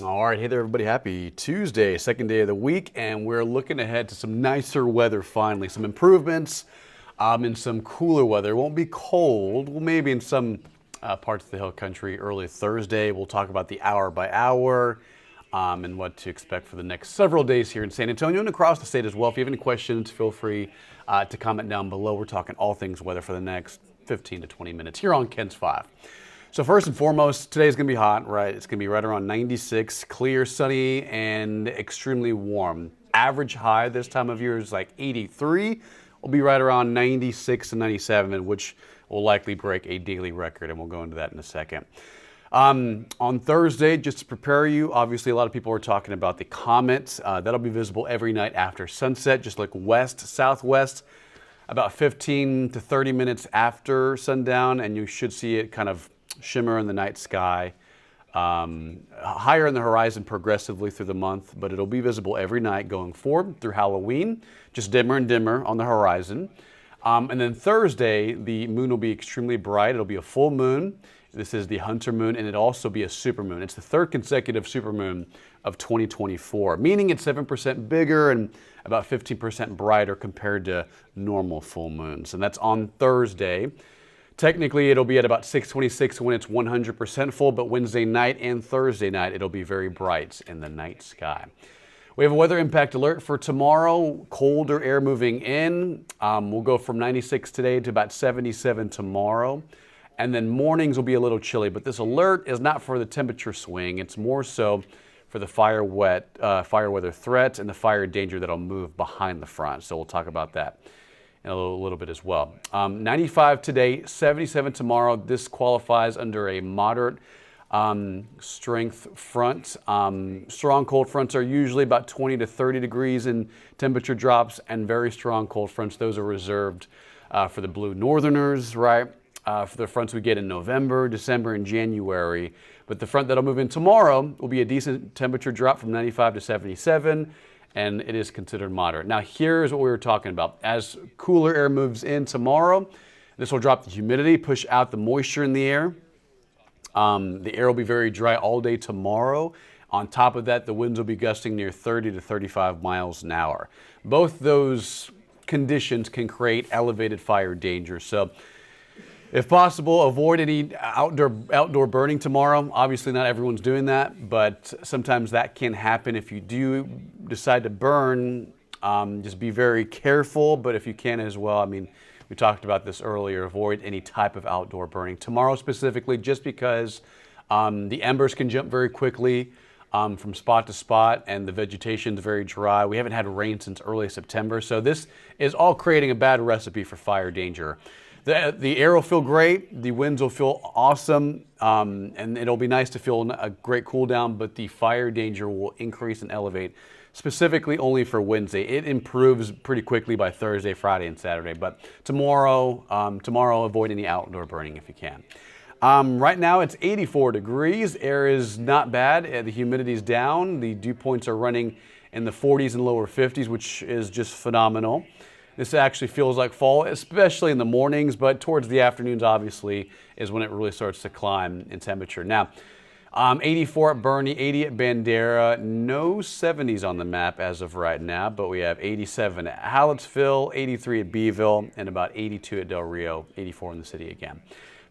All right, hey there, everybody. Happy Tuesday, second day of the week, and we're looking ahead to some nicer weather finally. Some improvements in some cooler weather. It won't be cold. Well, maybe in some parts of the hill country early Thursday. We'll talk about the hour by hour and what to expect for the next several days here in San Antonio and across the state as well. If you have any questions, feel free to comment down below. We're talking all things weather for the next 15 to 20 minutes here on KENS 5. So first and foremost, today's going to be hot, right? It's going to be right around 96, clear, sunny, and extremely warm. Average high this time of year is like 83. We'll be right around 96 and 97, which will likely break a daily record, and we'll go into that in a second. On Thursday, just to prepare you, obviously a lot of people are talking about the comet. That'll be visible every night after sunset, just like west, southwest, about 15 to 30 minutes after sundown, and you should see it kind of shimmer in the night sky, higher in the horizon progressively through the month, but it'll be visible every night going forward through Halloween, just dimmer and dimmer on the horizon. And then Thursday, the moon will be extremely bright. It'll be a full moon. This is the Hunter moon, and it'll also be a supermoon. It's the third consecutive supermoon of 2024, meaning it's 7% bigger and about 15% brighter compared to normal full moons. And that's on Thursday. Technically, it'll be at about 6:26 when it's 100% full, but Wednesday night and Thursday night, it'll be very bright in the night sky. We have a weather impact alert for tomorrow. Colder air moving in. We'll go from 96 today to about 77 tomorrow. And then mornings will be a little chilly, but this alert is not for the temperature swing. It's more so for the fire weather threat and the fire danger that'll move behind the front. So we'll talk about that in a little bit as well. 95 today, 77 tomorrow. This qualifies under a moderate strength front. Strong cold fronts are usually about 20 to 30 degrees in temperature drops, and very strong cold fronts, those are reserved for the blue northerners, right? For the fronts we get in November, December, and January. But the front that'll move in tomorrow will be a decent temperature drop from 95 to 77. And it is considered moderate. Now, here's what we were talking about. As cooler air moves in tomorrow, this will drop the humidity, push out the moisture in the air. The air will be very dry all day tomorrow. On top of that, the winds will be gusting near 30 to 35 miles an hour. Both those conditions can create elevated fire danger. So, if possible, avoid any outdoor burning tomorrow. Obviously, not everyone's doing that, but sometimes that can happen. If you do decide to burn, just be very careful, but if you can as well, I mean, we talked about this earlier, avoid any type of outdoor burning. Tomorrow specifically, just because the embers can jump very quickly from spot to spot, and the vegetation's very dry. We haven't had rain since early September, so this is all creating a bad recipe for fire danger. The air will feel great, the winds will feel awesome, and it'll be nice to feel a great cool down, but the fire danger will increase and elevate, specifically only for Wednesday. It improves pretty quickly by Thursday, Friday, and Saturday, but tomorrow avoid any outdoor burning if you can. Right now it's 84 degrees, air is not bad, the humidity is down, the dew points are running in the 40s and lower 50s, which is just phenomenal. This actually feels like fall, especially in the mornings, but towards the afternoons, obviously, is when it really starts to climb in temperature. Now, 84 at Bernie, 80 at Bandera, no 70s on the map as of right now, but we have 87 at Hallettsville, 83 at Beeville, and about 82 at Del Rio, 84 in the city again.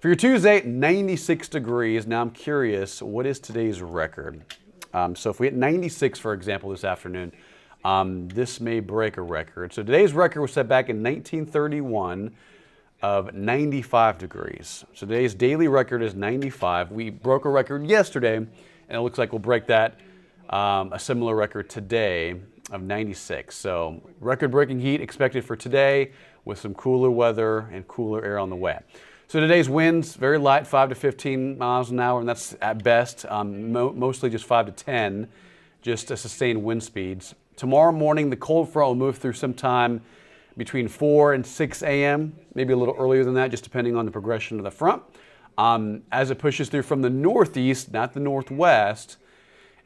For your Tuesday, 96 degrees. Now, I'm curious, what is today's record? So if we hit 96, for example, this afternoon, this may break a record. So today's record was set back in 1931 of 95 degrees. So today's daily record is 95. We broke a record yesterday, and it looks like we'll break that, a similar record today of 96. So record-breaking heat expected for today with some cooler weather and cooler air on the way. So today's winds, very light, 5 to 15 miles an hour, and that's at best, mostly just 5 to 10, just sustained wind speeds. Tomorrow morning, the cold front will move through sometime between 4 and 6 a.m., maybe a little earlier than that, just depending on the progression of the front. As it pushes through from the northeast, not the northwest,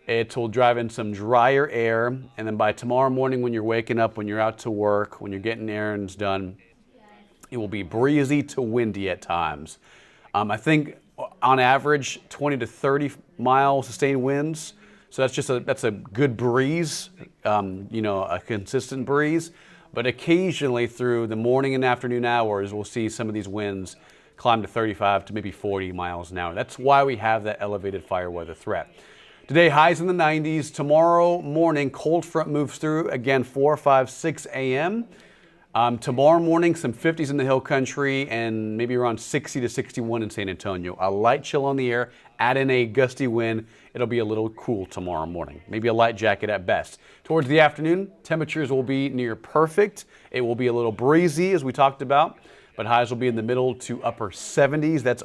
it will drive in some drier air, and then by tomorrow morning when you're waking up, when you're out to work, when you're getting errands done, it will be breezy to windy at times. I think on average 20 to 30 mile sustained winds So that's a good breeze, a consistent breeze. But occasionally through the morning and afternoon hours, we'll see some of these winds climb to 35 to maybe 40 miles an hour. That's why we have that elevated fire weather threat. Today, highs in the 90s. Tomorrow morning, cold front moves through, again, 4, 5, 6 a.m. Tomorrow morning, some 50s in the hill country and maybe around 60 to 61 in San Antonio. A light chill on the air, add in a gusty wind. It'll be a little cool tomorrow morning, maybe a light jacket at best. Towards the afternoon, temperatures will be near perfect. It will be a little breezy, as we talked about, but highs will be in the middle to upper 70s. That's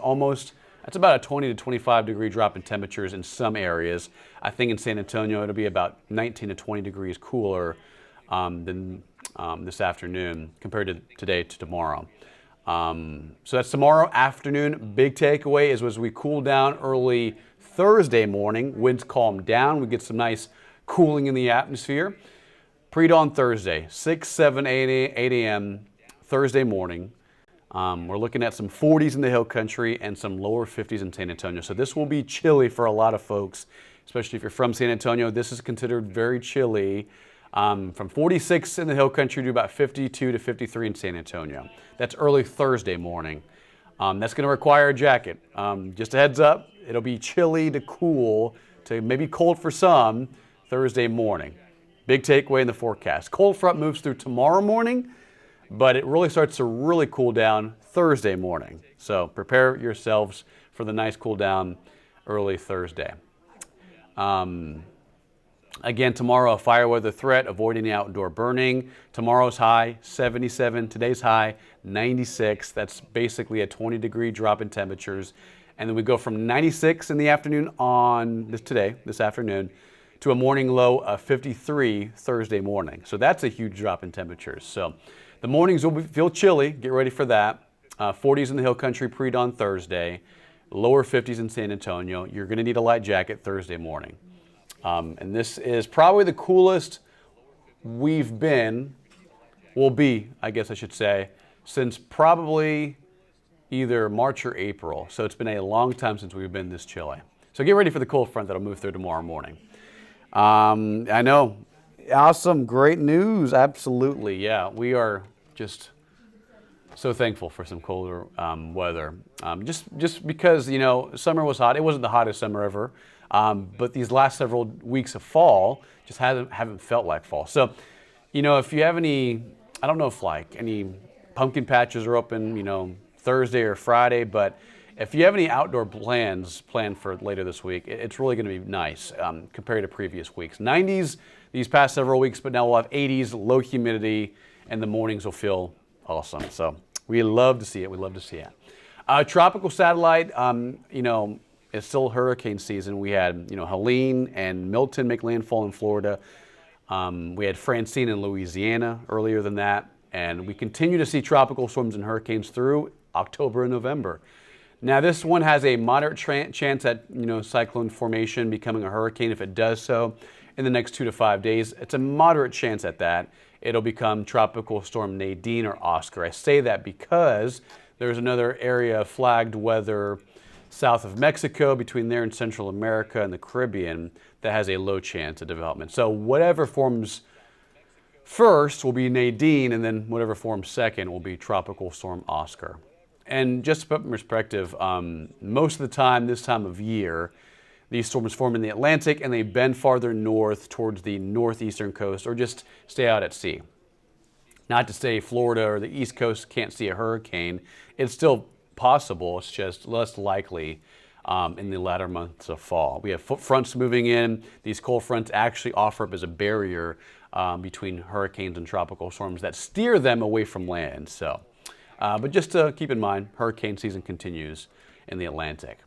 about a 20 to 25 degree drop in temperatures in some areas. I think in San Antonio, it'll be about 19 to 20 degrees cooler than this afternoon compared to today to tomorrow. So that's tomorrow afternoon. Big takeaway is as we cool down early Thursday morning, winds calm down. We get some nice cooling in the atmosphere. Pre-dawn Thursday, 6, 7, 8 a.m. Thursday morning. We're looking at some 40s in the hill country and some lower 50s in San Antonio. So this will be chilly for a lot of folks, especially if you're from San Antonio. This is considered very chilly. From 46 in the hill country to about 52 to 53 in San Antonio. That's early Thursday morning. That's going to require a jacket. Just a heads up, it'll be chilly to cool to maybe cold for some Thursday morning. Big takeaway in the forecast. Cold front moves through tomorrow morning, but it really starts to really cool down Thursday morning. So prepare yourselves for the nice cool down early Thursday. Again, tomorrow, a fire weather threat, avoid any outdoor burning. Tomorrow's high, 77. Today's high, 96. That's basically a 20 degree drop in temperatures. And then we go from 96 in the afternoon on this afternoon, to a morning low of 53 Thursday morning. So that's a huge drop in temperatures. So the mornings will feel chilly. Get ready for that. 40s in the hill country pre-dawn Thursday. Lower 50s in San Antonio. You're going to need a light jacket Thursday morning. And this is probably the coolest will be, I guess I should say, since probably either March or April. So it's been a long time since we've been this chilly. So get ready for the cold front that'll move through tomorrow morning. I know. Awesome. Great news. Absolutely. Yeah, we are just so thankful for some colder weather. Just because, summer was hot. It wasn't the hottest summer ever. But these last several weeks of fall just haven't felt like fall. So, if you have any, I don't know if any pumpkin patches are open, Thursday or Friday, but if you have any outdoor plans planned for later this week, it's really going to be nice compared to previous weeks. 90s these past several weeks, but now we'll have 80s, low humidity, and the mornings will feel awesome. So we love to see it. We love to see it. Tropical satellite, it's still hurricane season. We had, Helene and Milton make landfall in Florida. We had Francine in Louisiana earlier than that. And we continue to see tropical storms and hurricanes through October and November. Now, this one has a moderate chance at, cyclone formation becoming a hurricane if it does so in the next 2 to 5 days. It's a moderate chance at that. It'll become Tropical Storm Nadine or Oscar. I say that because there's another area of flagged weather south of Mexico, between there and Central America and the Caribbean, that has a low chance of development. So whatever forms first will be Nadine, and then whatever forms second will be Tropical Storm Oscar. And just to put in perspective, most of the time, this time of year, these storms form in the Atlantic and they bend farther north towards the northeastern coast or just stay out at sea. Not to say Florida or the East Coast can't see a hurricane. It's still possible. It's just less likely in the latter months of fall. We have fronts moving in. These cold fronts actually offer up as a barrier between hurricanes and tropical storms that steer them away from land. So, but just to keep in mind, hurricane season continues in the Atlantic.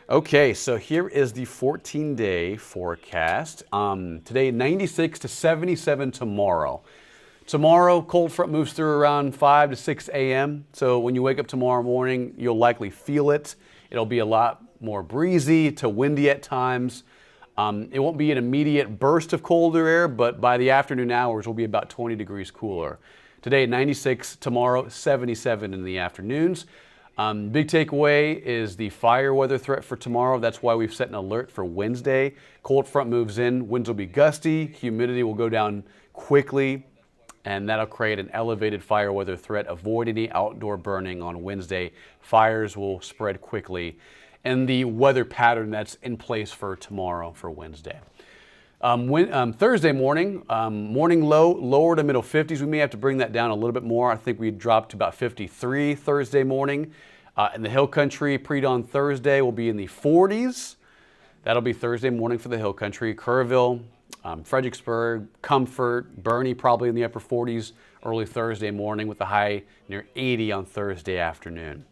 Okay, so here is the 14-day forecast. Today, 96 to 77 tomorrow. Tomorrow, cold front moves through around 5 to 6 a.m. So when you wake up tomorrow morning, you'll likely feel it. It'll be a lot more breezy to windy at times. It won't be an immediate burst of colder air, but by the afternoon hours, we'll be about 20 degrees cooler. Today, 96, tomorrow, 77 in the afternoons. Big takeaway is the fire weather threat for tomorrow. That's why we've set an alert for Wednesday. Cold front moves in, winds will be gusty, humidity will go down quickly, and that'll create an elevated fire weather threat. Avoid any outdoor burning on Wednesday. Fires will spread quickly. And the weather pattern that's in place for tomorrow, for Wednesday. Thursday morning, morning low, lower to middle 50s. We may have to bring that down a little bit more. I think we dropped to about 53 Thursday morning. In the Hill Country, pre-dawn Thursday will be in the 40s. That'll be Thursday morning for the Hill Country. Kerrville, Fredericksburg, Comfort, Bernie probably in the upper 40s early Thursday morning with a high near 80 on Thursday afternoon.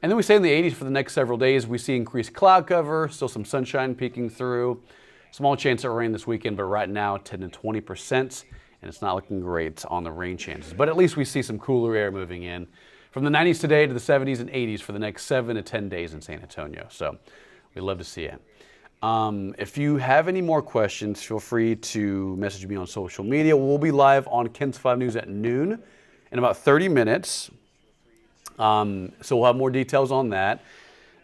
And then we stay in the 80s for the next several days. We see increased cloud cover, still some sunshine peeking through. Small chance of rain this weekend, but right now 10 to 20%, and it's not looking great on the rain chances. But at least we see some cooler air moving in from the 90s today to the 70s and 80s for the next 7 to 10 days in San Antonio. So we'd love to see it. If you have any more questions, feel free to message me on social media. We'll be live on KENS 5 News at noon in about 30 minutes. So we'll have more details on that.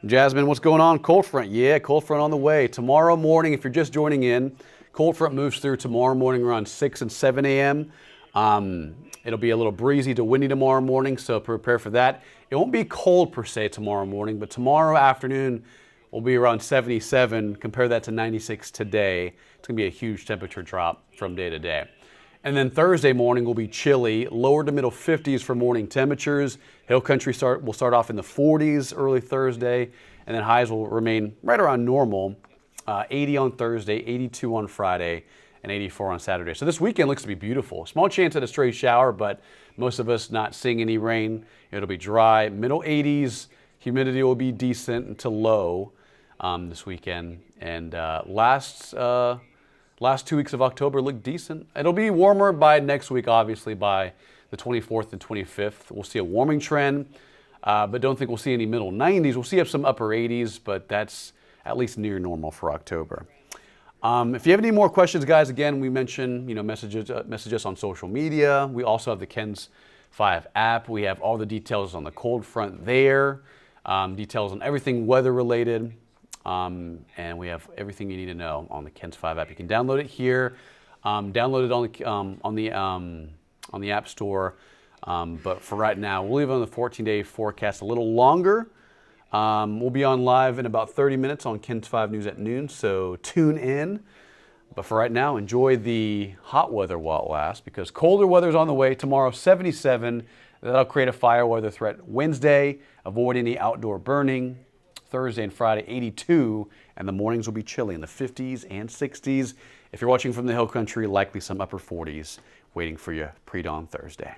Jasmine, what's going on? Cold front. Yeah, cold front on the way. Tomorrow morning, if you're just joining in, cold front moves through tomorrow morning around 6 and 7 a.m. It'll be a little breezy to windy tomorrow morning, so prepare for that. It won't be cold per se tomorrow morning, but tomorrow afternoon will be around 77. Compare that to 96 today. It's going to be a huge temperature drop from day to day. And then Thursday morning will be chilly, lower to middle 50s for morning temperatures. Hill Country will start off in the 40s early Thursday, and then highs will remain right around normal. 80 on Thursday, 82 on Friday, and 84 on Saturday. So this weekend looks to be beautiful. Small chance at a stray shower, but most of us not seeing any rain. It'll be dry, middle 80s. Humidity will be decent to low this weekend. And last 2 weeks of October look decent. It'll be warmer by next week, obviously, by the 24th and 25th. We'll see a warming trend, but don't think we'll see any middle 90s. We'll see up some upper 80s, but that's at least near normal for October. If you have any more questions, guys, again, we mentioned, message us on social media. We also have the KENS 5 app. We have all the details on the cold front there, details on everything weather related. And we have everything you need to know on the KENS 5 app. You can download it here, download it on the App Store. But for right now, we'll leave it on the 14-day forecast a little longer. We'll be on live in about 30 minutes on KENS 5 News at noon, so tune in. But for right now, enjoy the hot weather while it lasts, because colder weather is on the way. Tomorrow, 77. That'll create a fire weather threat. Wednesday, avoid any outdoor burning. Thursday and Friday, 82, and the mornings will be chilly in the 50s and 60s. If you're watching from the Hill Country, likely some upper 40s waiting for you pre-dawn Thursday.